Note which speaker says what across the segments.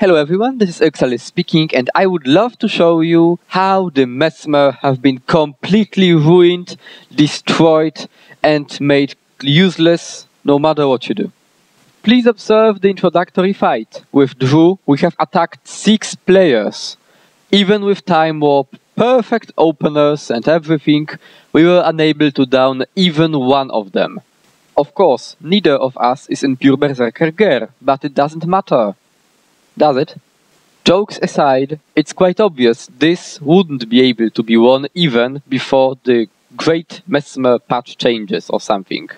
Speaker 1: Hello everyone, this is Uxalis speaking, and I would love to show you how the Mesmer have been completely ruined, destroyed and made useless no matter what you do. Please observe the introductory fight. With Drew, we have attacked 6 players. Even with Time Warp, perfect openers and everything, we were unable to down even one of them. Of course, neither of us is in pure Berserker gear, but it doesn't matter. Does it? Jokes aside, it's quite obvious this wouldn't be able to be won even before the great Mesmer patch changes or something.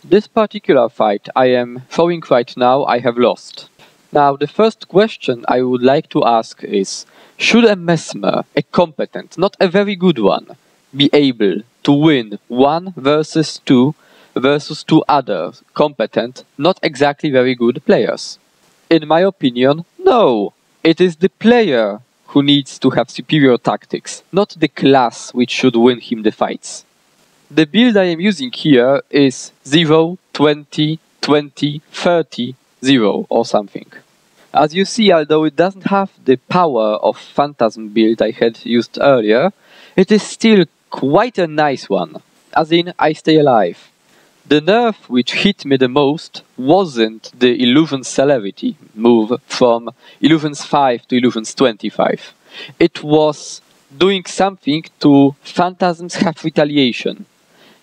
Speaker 1: This particular fight I am showing right now I have lost. Now the first question I would like to ask is, should a Mesmer, a competent, not a very good one, be able to win 1 versus 2 versus 2 other competent, not exactly very good players? In my opinion, no. It is the player who needs to have superior tactics, not the class which should win him the fights. The build I am using here is 0, 20, 20, 30, 0 or something. As you see, although it doesn't have the power of phantasm build I had used earlier, it is still quite a nice one, as in I stay alive. The nerf which hit me the most wasn't the Illusion Celerity move from Illusions 5 to Illusions 25. It was doing something to Phantasm's half retaliation.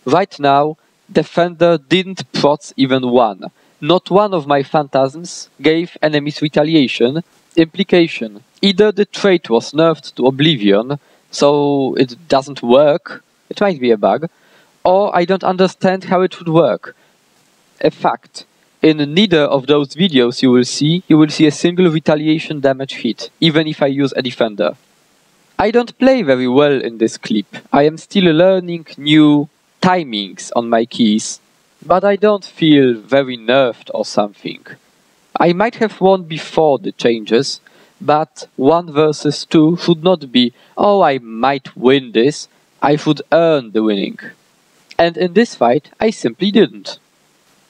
Speaker 1: Right now, Defender didn't proc even one. Not one of my Phantasms gave enemies retaliation. Implication: either the trait was nerfed to Oblivion, so it doesn't work, it might be a bug, or I don't understand how it would work. A fact, in neither of those videos you will see a single retaliation damage hit, even if I use a defender. I don't play very well in this clip. I am still learning new timings on my keys, but I don't feel very nerfed or something. I might have won before the changes, but 1 versus 2 should not be, oh, I might win this, I should earn the winning. And in this fight, I simply didn't.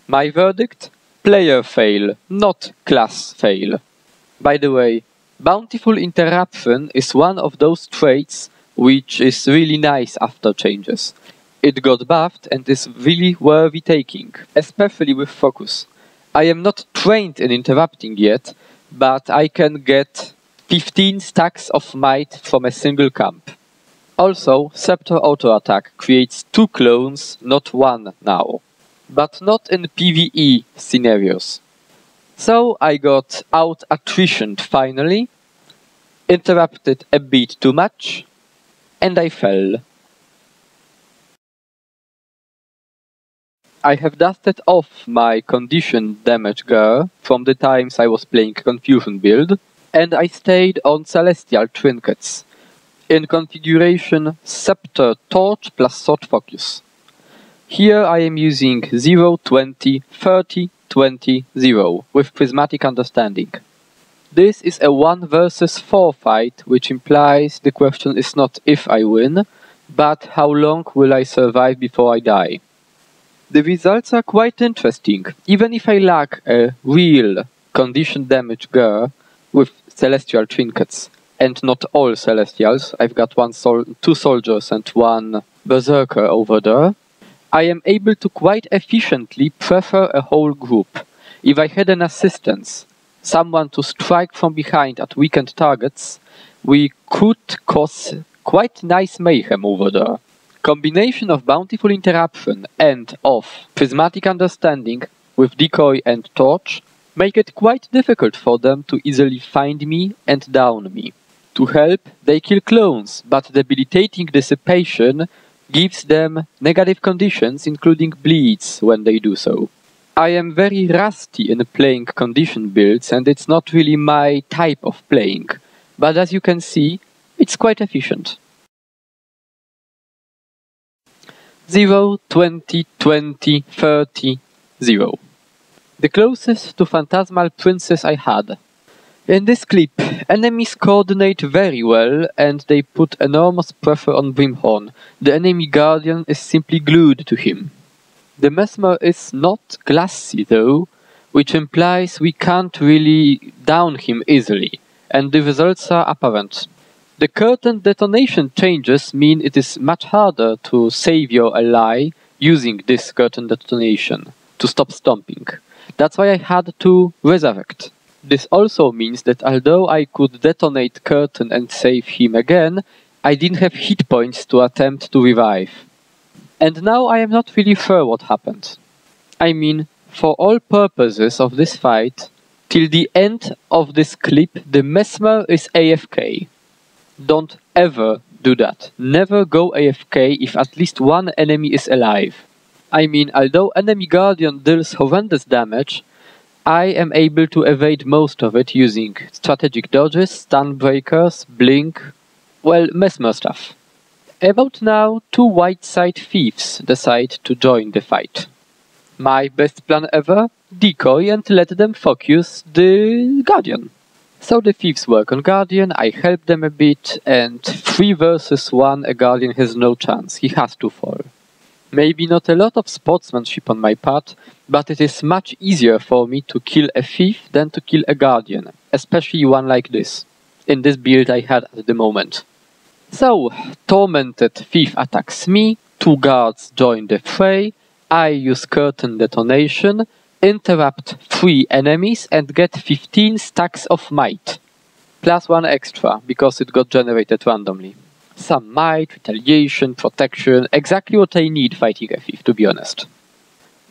Speaker 1: My verdict? Player fail, not class fail. By the way, Bountiful Interruption is one of those traits which is really nice after changes. It got buffed and is really worthy taking, especially with focus. I am not trained in interrupting yet, but I can get 15 stacks of might from a single camp. Also, Scepter Auto Attack creates 2 clones, not 1 now. But not in PvE scenarios. So I got out attritioned finally, interrupted a bit too much, and I fell. I have dusted off my condition damage gear from the times I was playing Confusion build, and I stayed on Celestial Trinkets, in configuration Scepter Torch plus Sword Focus. Here I am using 0, 20, 30, 20, 0 with Prismatic Understanding. This is a 1 versus 4 fight, which implies the question is not if I win, but how long will I survive before I die. The results are quite interesting, even if I lack a real condition damage gear with Celestial Trinkets. And not all Celestials, I've got 2 soldiers and 1 Berserker over there. I am able to quite efficiently prefer a whole group. If I had an assistance, someone to strike from behind at weakened targets, we could cause quite nice mayhem over there. Combination of Bountiful Interruption and of Prismatic Understanding with Decoy and Torch make it quite difficult for them to easily find me and down me. To help, they kill clones, but debilitating Dissipation gives them negative conditions, including bleeds, when they do so. I am very rusty in playing condition builds, and it's not really my type of playing, but as you can see, it's quite efficient. 0, 20, 20, 30, 0. The closest to Phantasmal Princess I had. In this clip, enemies coordinate very well and they put enormous pressure on Brimhorn. The enemy guardian is simply glued to him. The Mesmer is not glassy though, which implies we can't really down him easily, and the results are apparent. The curtain detonation changes mean it is much harder to save your ally using this curtain detonation to stop stomping. That's why I had to resurrect. This also means that although I could detonate curtain and save him again, I didn't have hit points to attempt to revive. And now I am not really sure what happened. I mean, for all purposes of this fight, till the end of this clip, the Mesmer is AFK. Don't ever do that. Never go AFK if at least one enemy is alive. I mean, although enemy Guardian deals horrendous damage, I am able to evade most of it using strategic dodges, stun breakers, blink, well, Mesmer stuff. About now, two white side thieves decide to join the fight. My best plan ever? Decoy and let them focus the Guardian. So the thieves work on Guardian, I help them a bit, and 3 versus 1 a Guardian has no chance, he has to fall. Maybe not a lot of sportsmanship on my part, but it is much easier for me to kill a thief than to kill a Guardian, especially one like this, in this build I had at the moment. So, tormented thief attacks me, 2 guards join the fray, I use curtain detonation, interrupt 3 enemies and get 15 stacks of might. Plus 1 extra, because it got generated randomly. Some might, retaliation, protection, exactly what I need fighting a thief, to be honest.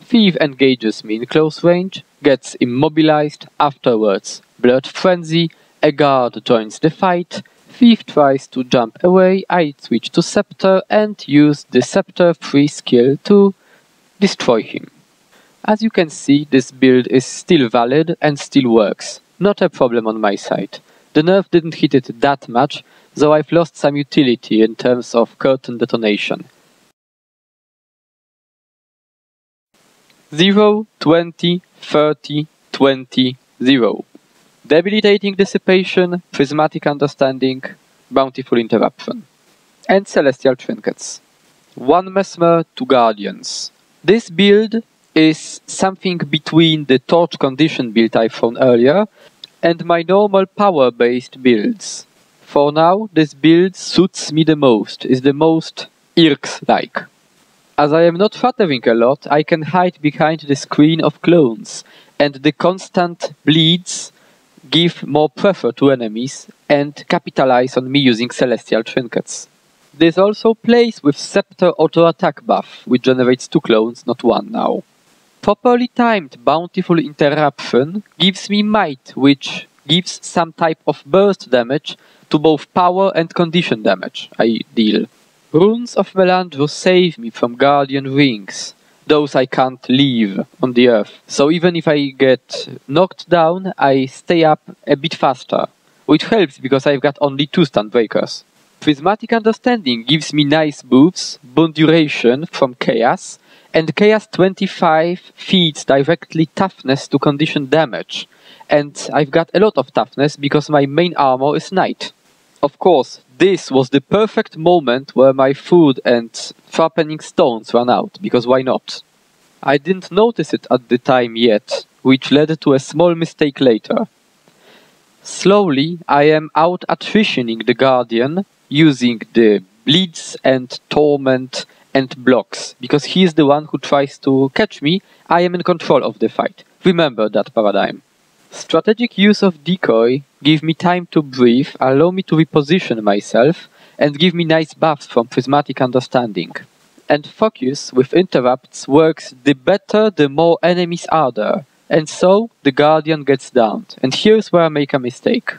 Speaker 1: Thief engages me in close range, gets immobilized, afterwards blood frenzy, a guard joins the fight, thief tries to jump away, I switch to scepter and use the scepter free skill to destroy him. As you can see, this build is still valid and still works. Not a problem on my side. The nerf didn't hit it that much, though I've lost some utility in terms of curtain detonation. 0, 20, 30, 20, 0. Debilitating Dissipation, Prismatic Understanding, Bountiful Interruption. And Celestial Trinkets. 1 Mesmer, 2 Guardians. This build is something between the Torch Condition build I found earlier and my normal power-based builds. For now, this build suits me the most, is the most Irks-like. As I am not shattering a lot, I can hide behind the screen of clones, and the constant bleeds give more pressure to enemies and capitalize on me using Celestial Trinkets. This also plays with Scepter auto-attack buff, which generates 2 clones, not 1 now. Properly timed Bountiful Interruption gives me might, which gives some type of burst damage to both power and condition damage I deal. Runes of Melandro save me from Guardian Rings. Those I can't leave on the earth. So even if I get knocked down, I stay up a bit faster. Which helps because I've got only 2 stun breakers. Prismatic Understanding gives me nice buffs, Bone Duration from Chaos, and Chaos 25 feeds directly toughness to condition damage. And I've got a lot of toughness because my main armor is Knight. Of course, this was the perfect moment where my food and sharpening stones ran out, because why not? I didn't notice it at the time yet, which led to a small mistake later. Slowly, I am out attritioning the Guardian using the bleeds and torment and blocks, because he is the one who tries to catch me. I am in control of the fight. Remember that paradigm. Strategic use of decoy give me time to breathe, allow me to reposition myself, and give me nice buffs from Prismatic Understanding. And focus with interrupts works the better the more enemies are there, and so the Guardian gets downed. And here's where I make a mistake.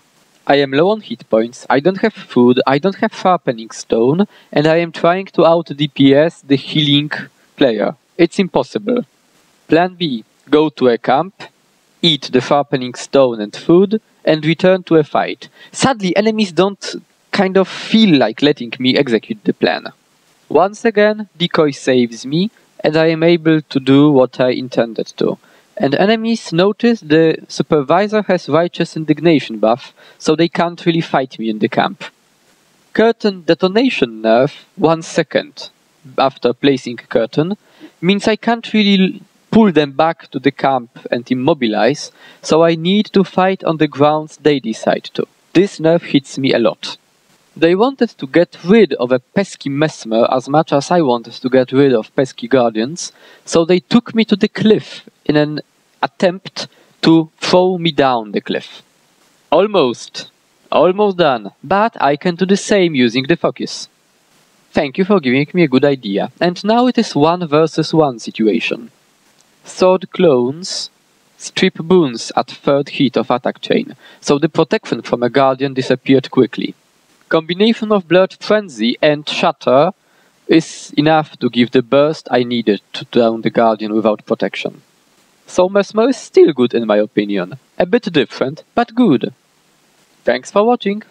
Speaker 1: I am low on hit points, I don't have food, I don't have sharpening stone, and I am trying to out DPS the healing player. It's impossible. Plan B. Go to a camp, eat the sharpening stone and food, and return to a fight. Sadly, enemies don't kind of feel like letting me execute the plan. Once again, decoy saves me, and I am able to do what I intended to. And enemies notice the supervisor has Righteous Indignation buff, so they can't really fight me in the camp. Curtain detonation nerf 1 second after placing curtain means I can't really pull them back to the camp and immobilize, so I need to fight on the grounds they decide to. This nerf hits me a lot. They wanted to get rid of a pesky Mesmer as much as I wanted to get rid of pesky Guardians, so they took me to the cliff in an attempt to throw me down the cliff. Almost done, but I can do the same using the focus. Thank you for giving me a good idea, and now it is 1 versus 1 situation. Sword clones strip boons at 3rd hit of attack chain, so the protection from a Guardian disappeared quickly. Combination of Blood Frenzy and Shatter is enough to give the burst I needed to down the Guardian without protection. So Mesmer is still good in my opinion. A bit different, but good. Thanks for watching.